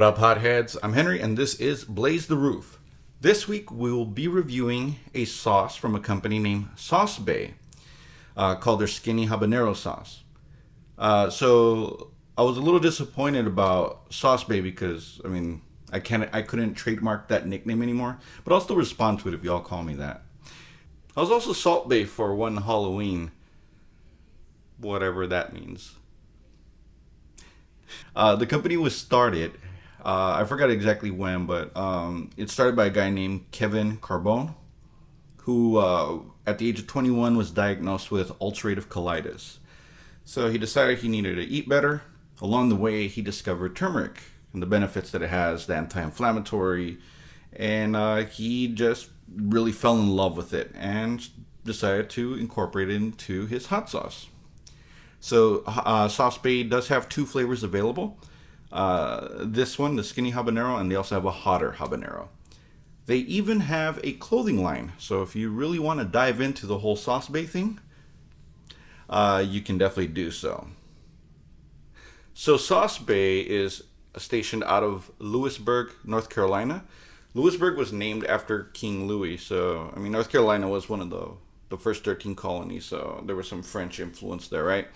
What up, hotheads? I'm Henry, and this is Blaze the Roof. This week, we will be reviewing a sauce from a company named Sauce Bay, called their Skinny Habanero sauce. So I was a little disappointed about Sauce Bay because, I couldn't trademark that nickname anymore, but I'll still respond to it if y'all call me that. I was also Salt Bay for one Halloween, whatever that means. The company was started, I forgot exactly when, but it started by a guy named Kevin Carbone, who at the age of 21 was diagnosed with ulcerative colitis. So he decided he needed to eat better. Along the way, he discovered turmeric and the benefits that it has, the anti-inflammatory, and he just really fell in love with it and decided to incorporate it into his hot sauce. So Sauce Bay does have two flavors available. This one, the Skinny Habanero, and they also have a hotter habanero. They even have a clothing line. So if you really want to dive into the whole Sauce Bay thing, you can definitely do so. So Sauce Bay is stationed out of Lewisburg, North Carolina. Lewisburg was named after King Louis. So, North Carolina was one of the first 13 colonies, so there was some French influence there, right?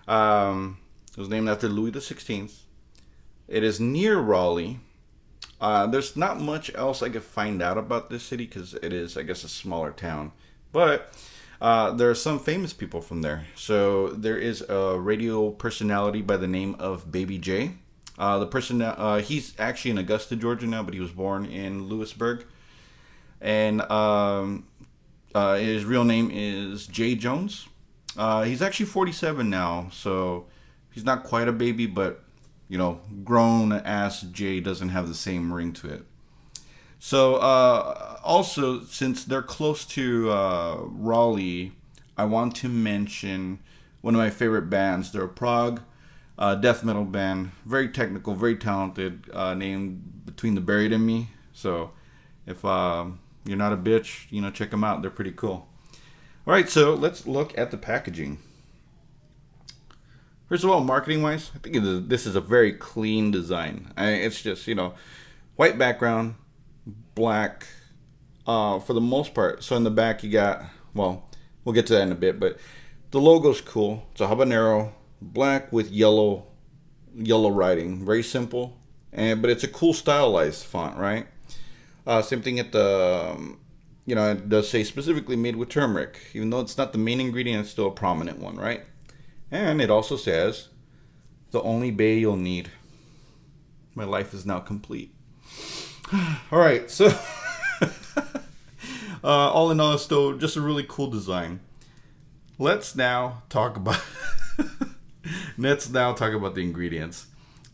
It was named after Louis XVI. It is near Raleigh. There's not much else I could find out about this city because it is, I guess, a smaller town. But there are some famous people from there. So there is a radio personality by the name of Baby J. He's actually in Augusta, Georgia now, but he was born in Lewisburg. And his real name is Jay Jones. He's actually 47 now, so he's not quite a baby, but, grown ass Jay doesn't have the same ring to it. So, also, since they're close to Raleigh, I want to mention one of my favorite bands. They're a prog death metal band, very technical, very talented, named Between the Buried and Me. So, if you're not a bitch, check them out. They're pretty cool. All right, so let's look at the packaging. First of all, marketing-wise, I think this is a very clean design. It's just, white background, black, for the most part. So in the back you got, well, we'll get to that in a bit, but the logo's cool. It's a habanero, black with yellow writing. Very simple, but it's a cool stylized font, right? Same thing at the, it does say specifically made with turmeric. Even though it's not the main ingredient, it's still a prominent one, right? And it also says, the only bay you'll need. My life is now complete. All right, so all in all, it's still just a really cool design. Let's now talk about the ingredients.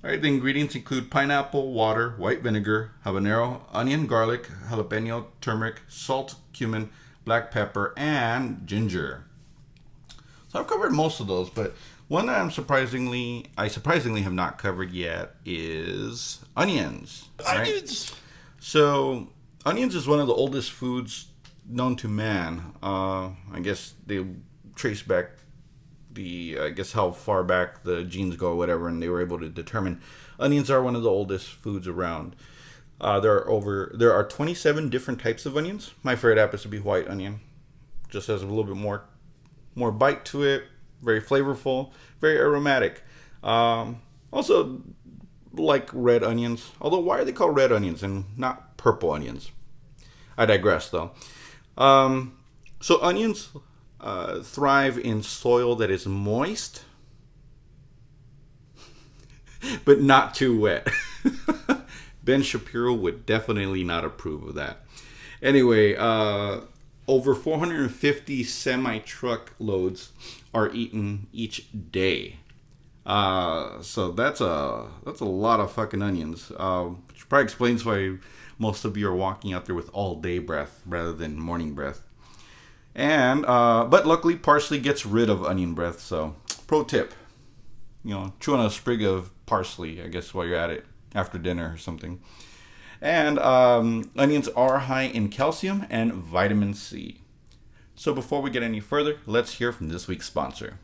All right, the ingredients include pineapple, water, white vinegar, habanero, onion, garlic, jalapeno, turmeric, salt, cumin, black pepper, and ginger. So I've covered most of those, but one that I surprisingly have not covered yet is onions. Right? Onions! So onions is one of the oldest foods known to man. I guess they trace back how far back the genes go or whatever, and they were able to determine onions are one of the oldest foods around. There are 27 different types of onions. My favorite happens to be white onion. Just has a little bit more bite to it, very flavorful, very aromatic. Also like red onions, although why are they called red onions and not purple onions? I digress though. So onions thrive in soil that is moist, but not too wet. Ben Shapiro would definitely not approve of that. Anyway, over 450 semi-truck loads are eaten each day. So that's a lot of fucking onions. Which probably explains why most of you are walking out there with all day breath rather than morning breath. And but luckily parsley gets rid of onion breath. So pro tip, chew on a sprig of parsley, I guess, while you're at it after dinner or something. And onions are high in calcium and vitamin C. So before we get any further, let's hear from this week's sponsor.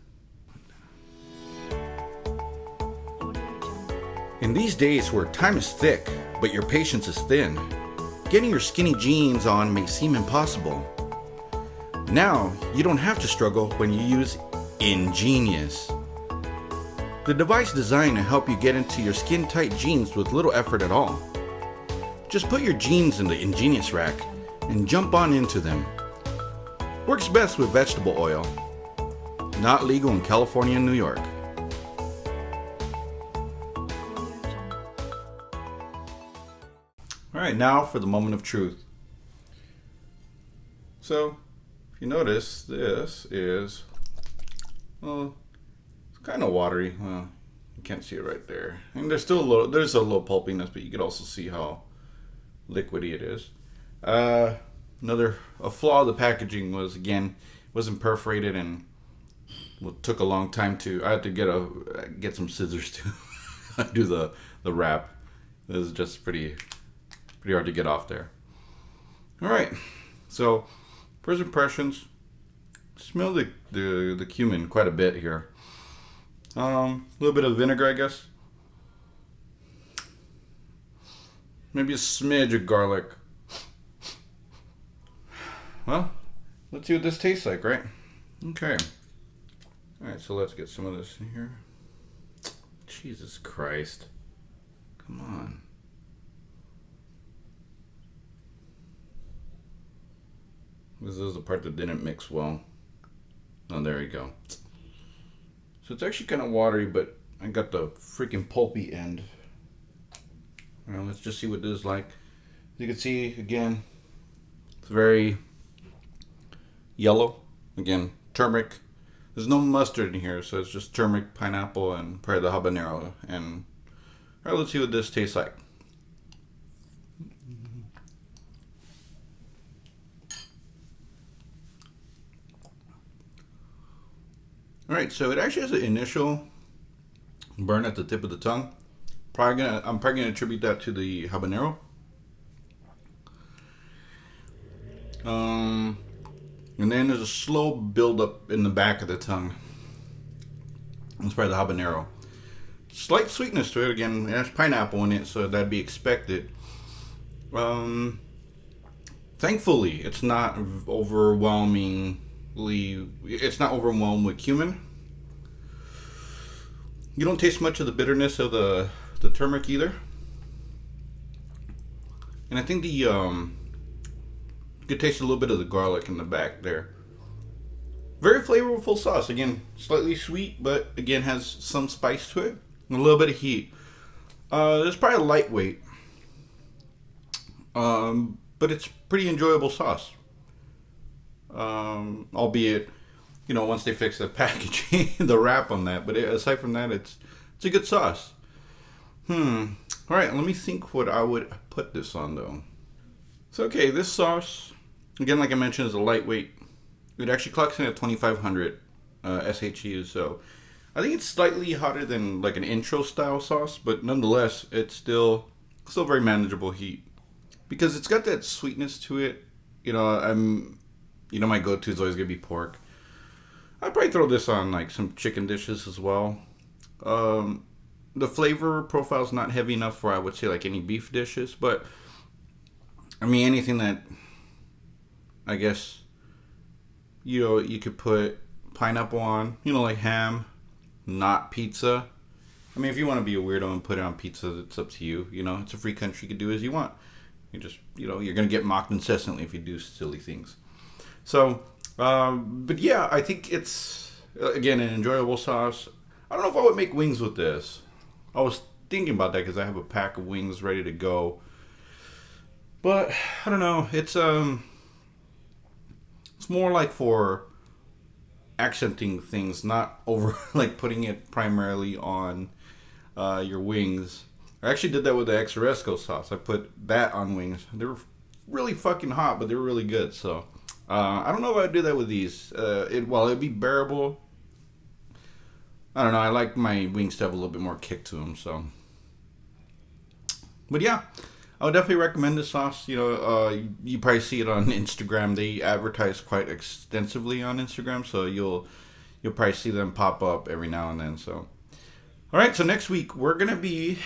In these days where time is thick, but your patience is thin, getting your skinny jeans on may seem impossible. Now, you don't have to struggle when you use Ingenious, the device designed to help you get into your skin-tight jeans with little effort at all. Just put your jeans in the Ingenious rack and jump on into them. Works best with vegetable oil. Not legal in California and New York. Alright, now for the moment of truth. So, if you notice, this is, well, it's kind of watery. Well, you can't see it right there. And there's still there's a little pulpiness, but you can also see how liquidy it is. A flaw of the packaging was, again, it wasn't perforated, and it took a long time I had to get some scissors to do the wrap. It was just pretty hard to get off there. All right, so first impressions. Smell the cumin quite a bit here. A little bit of vinegar, I guess. Maybe a smidge of garlic. Well, let's see what this tastes like, right? Okay. All right, so let's get some of this in here. Jesus Christ. Come on. This is the part that didn't mix well. Oh, there you go. So it's actually kind of watery, but I got the freaking pulpy end. Well, let's just see what this is like. As you can see, again, it's very yellow. Again, turmeric. There's no mustard in here, so it's just turmeric, pineapple, and probably the habanero. And all right, let's see what this tastes like. All right, so it actually has an initial burn at the tip of the tongue. I'm probably gonna attribute that to the habanero. And then there's a slow build up in the back of the tongue. That's probably the habanero. Slight sweetness to it. Again, it has pineapple in it, so that'd be expected. Thankfully, it's not overwhelmed with cumin. You don't taste much of the bitterness of the turmeric either. And I think you could taste a little bit of the garlic in the back there. Very flavorful sauce. Again, slightly sweet, but again has some spice to it. And a little bit of heat. It's probably lightweight. But it's pretty enjoyable sauce. Albeit, once they fix the packaging, the wrap on that. But aside from that, it's a good sauce. All right, let me think what I would put this on though. So okay, this sauce, again, like I mentioned, is a lightweight. It actually clocks in at 2,500 SHUs. So I think it's slightly hotter than like an intro style sauce, but nonetheless, it's still very manageable heat because it's got that sweetness to it. My go-to is always gonna be pork. I'd probably throw this on like some chicken dishes as well. The flavor profile is not heavy enough for, I would say, like any beef dishes, but I mean anything that I guess you could put pineapple on, like ham, not pizza. I mean, if you want to be a weirdo and put it on pizza, it's up to you. It's a free country. You can do as you want. You just, you're gonna get mocked incessantly if you do silly things. So, but yeah, I think it's, again, an enjoyable sauce. I don't know if I would make wings with this. I was thinking about that because I have a pack of wings ready to go. But, I don't know. It's more like for accenting things, not over, like putting it primarily on your wings. I actually did that with the Exoresco sauce. I put that on wings. They were really fucking hot, but they were really good. So, I don't know if I'd do that with these. It'd be bearable. I don't know. I like my wings to have a little bit more kick to them. So, but yeah, I would definitely recommend this sauce. You probably see it on Instagram. They advertise quite extensively on Instagram, so you'll probably see them pop up every now and then. So, all right. So next week we're gonna be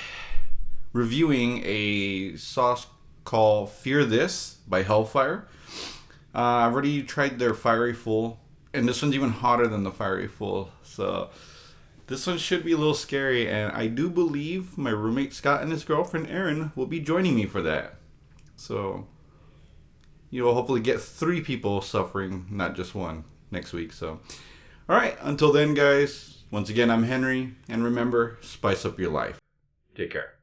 reviewing a sauce called Fear This by Hellfire. I've already tried their Fiery Full, and this one's even hotter than the Fiery Full. So this one should be a little scary, and I do believe my roommate Scott and his girlfriend Erin will be joining me for that. So you'll hopefully get 3 people suffering, not just one, next week. So, all right, until then, guys, once again, I'm Henry, and remember, spice up your life. Take care.